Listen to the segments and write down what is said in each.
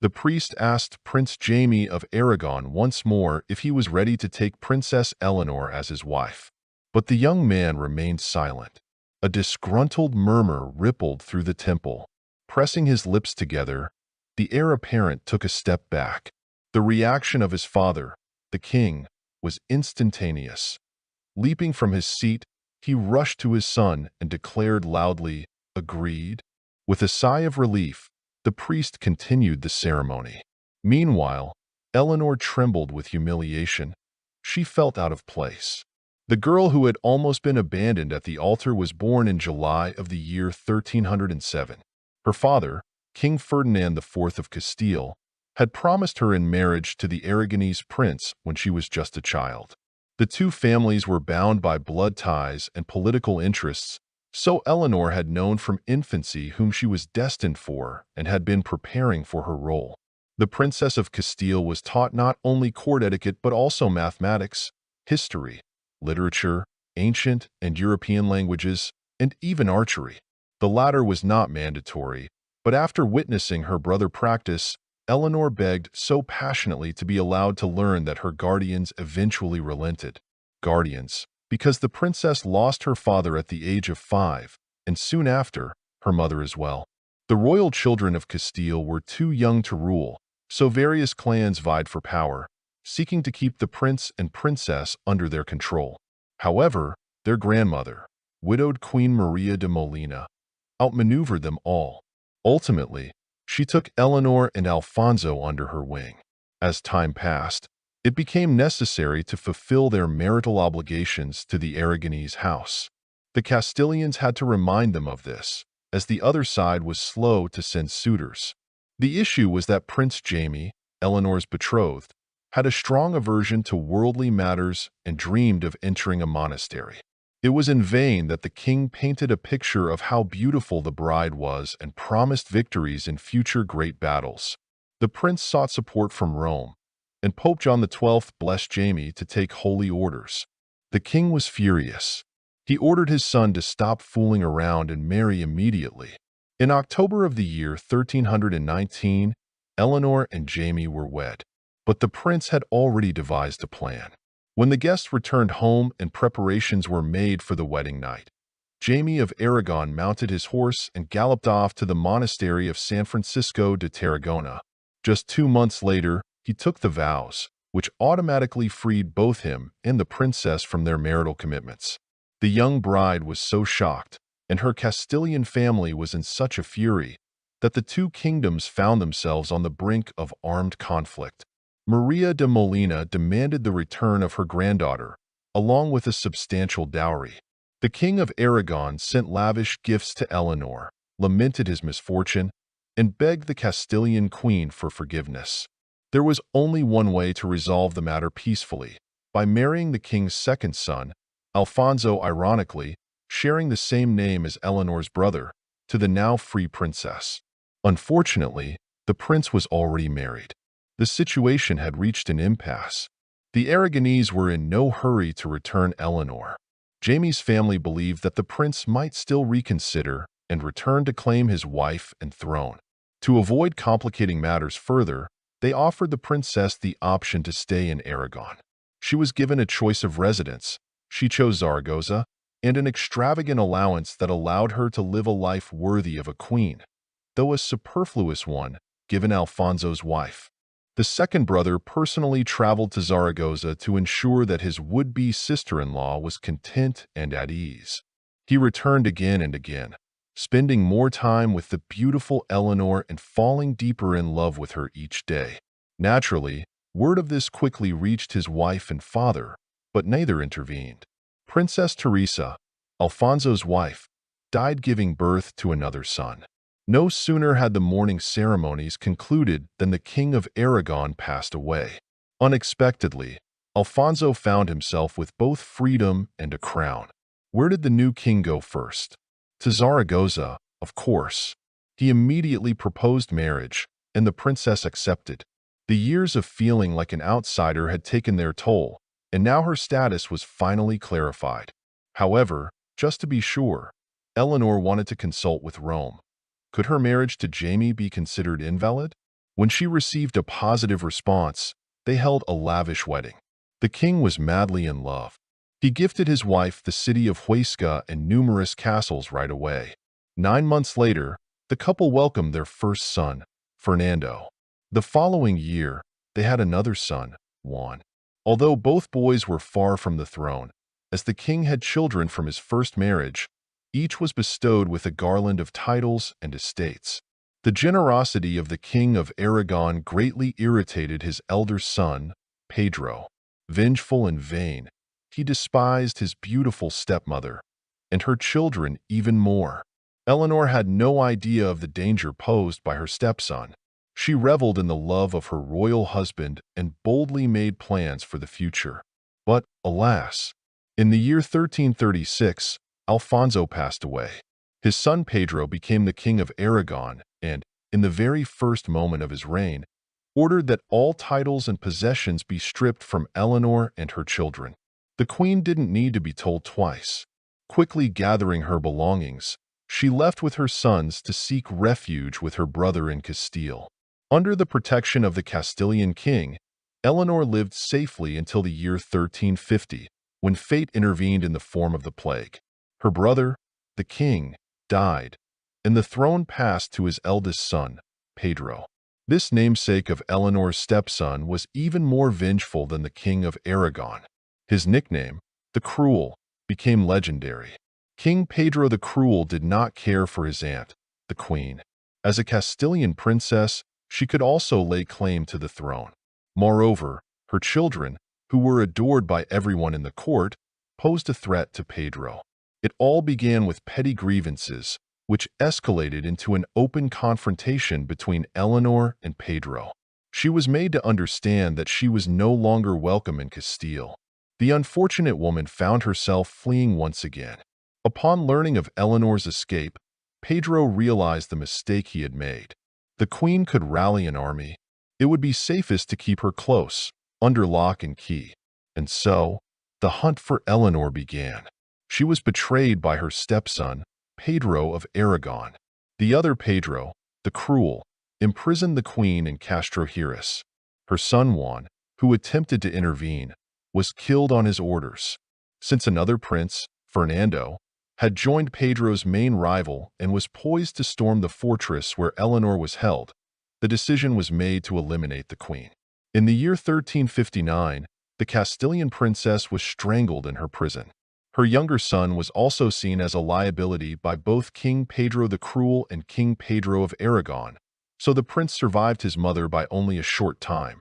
The priest asked Prince Jaime of Aragon once more if he was ready to take Princess Eleanor as his wife. But the young man remained silent. A disgruntled murmur rippled through the temple. Pressing his lips together, the heir apparent took a step back. The reaction of his father, the king, was instantaneous. Leaping from his seat, he rushed to his son and declared loudly, "Agreed?" With a sigh of relief, the priest continued the ceremony. Meanwhile, Eleanor trembled with humiliation. She felt out of place. The girl who had almost been abandoned at the altar was born in July of the year 1307. Her father, King Ferdinand IV of Castile, had promised her in marriage to the Aragonese prince when she was just a child. The two families were bound by blood ties and political interests, so Eleanor had known from infancy whom she was destined for and had been preparing for her role. The Princess of Castile was taught not only court etiquette but also mathematics, history, literature, ancient and European languages, and even archery. The latter was not mandatory, but after witnessing her brother practice, Eleanor begged so passionately to be allowed to learn that her guardians eventually relented. Guardians, because the princess lost her father at the age of 5, and soon after, her mother as well. The royal children of Castile were too young to rule, so various clans vied for power, seeking to keep the prince and princess under their control. However, their grandmother, widowed Queen Maria de Molina, outmaneuvered them all. Ultimately, she took Eleanor and Alfonso under her wing. As time passed, it became necessary to fulfill their marital obligations to the Aragonese house. The Castilians had to remind them of this, as the other side was slow to send suitors. The issue was that Prince Jaime, Eleanor's betrothed, had a strong aversion to worldly matters and dreamed of entering a monastery. It was in vain that the king painted a picture of how beautiful the bride was and promised victories in future great battles. The prince sought support from Rome, and Pope John XII blessed Jaime to take holy orders. The king was furious. He ordered his son to stop fooling around and marry immediately. In October of the year 1319, Eleanor and Jaime were wed, but the prince had already devised a plan. When the guests returned home and preparations were made for the wedding night, Jaime of Aragon mounted his horse and galloped off to the monastery of San Francisco de Tarragona. Just 2 months later, he took the vows, which automatically freed both him and the princess from their marital commitments. The young bride was so shocked, and her Castilian family was in such a fury, that the two kingdoms found themselves on the brink of armed conflict. Maria de Molina demanded the return of her granddaughter, along with a substantial dowry. The King of Aragon sent lavish gifts to Eleanor, lamented his misfortune, and begged the Castilian queen for forgiveness. There was only one way to resolve the matter peacefully, by marrying the king's second son, Alfonso, ironically, sharing the same name as Eleanor's brother, to the now free princess. Unfortunately, the prince was already married. The situation had reached an impasse. The Aragonese were in no hurry to return Eleanor. Jaime's family believed that the prince might still reconsider and return to claim his wife and throne. To avoid complicating matters further, they offered the princess the option to stay in Aragon. She was given a choice of residence. She chose Zaragoza, and an extravagant allowance that allowed her to live a life worthy of a queen, though a superfluous one, given Alfonso's wife. The second brother personally traveled to Zaragoza to ensure that his would-be sister-in-law was content and at ease. He returned again and again, spending more time with the beautiful Eleanor and falling deeper in love with her each day. Naturally, word of this quickly reached his wife and father, but neither intervened. Princess Teresa, Alfonso's wife, died giving birth to another son. No sooner had the mourning ceremonies concluded than the King of Aragon passed away. Unexpectedly, Alfonso found himself with both freedom and a crown. Where did the new king go first? To Zaragoza, of course. He immediately proposed marriage, and the princess accepted. The years of feeling like an outsider had taken their toll, and now her status was finally clarified. However, just to be sure, Eleanor wanted to consult with Rome. Could her marriage to Jaime be considered invalid? When she received a positive response, they held a lavish wedding. The king was madly in love. He gifted his wife the city of Huesca and numerous castles right away. 9 months later, the couple welcomed their first son, Fernando. The following year, they had another son, Juan. Although both boys were far from the throne, as the king had children from his first marriage, each was bestowed with a garland of titles and estates. The generosity of the King of Aragon greatly irritated his elder son, Pedro. Vengeful and vain, he despised his beautiful stepmother, and her children even more. Eleanor had no idea of the danger posed by her stepson. She reveled in the love of her royal husband and boldly made plans for the future. But, alas, in the year 1336, Alfonso passed away. His son Pedro became the King of Aragon and, in the very first moment of his reign, ordered that all titles and possessions be stripped from Eleanor and her children. The queen didn't need to be told twice. Quickly gathering her belongings, she left with her sons to seek refuge with her brother in Castile. Under the protection of the Castilian king, Eleanor lived safely until the year 1350, when fate intervened in the form of the plague. Her brother, the king, died, and the throne passed to his eldest son, Pedro. This namesake of Eleanor's stepson was even more vengeful than the King of Aragon. His nickname, the Cruel, became legendary. King Pedro the Cruel did not care for his aunt, the queen. As a Castilian princess, she could also lay claim to the throne. Moreover, her children, who were adored by everyone in the court, posed a threat to Pedro. It all began with petty grievances, which escalated into an open confrontation between Eleanor and Pedro. She was made to understand that she was no longer welcome in Castile. The unfortunate woman found herself fleeing once again. Upon learning of Eleanor's escape, Pedro realized the mistake he had made. The queen could rally an army. It would be safest to keep her close, under lock and key. And so, the hunt for Eleanor began. She was betrayed by her stepson, Pedro of Aragon. The other Pedro, the Cruel, imprisoned the queen in Castroheris. Her son Juan, who attempted to intervene, was killed on his orders. Since another prince, Fernando, had joined Pedro's main rival and was poised to storm the fortress where Eleanor was held, the decision was made to eliminate the queen. In the year 1359, the Castilian princess was strangled in her prison. Her younger son was also seen as a liability by both King Pedro the Cruel and King Pedro of Aragon, so the prince survived his mother by only a short time.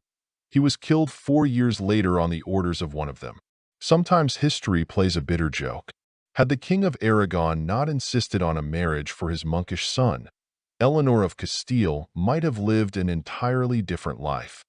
He was killed 4 years later on the orders of one of them. Sometimes history plays a bitter joke. Had the King of Aragon not insisted on a marriage for his monkish son, Eleanor of Castile might have lived an entirely different life.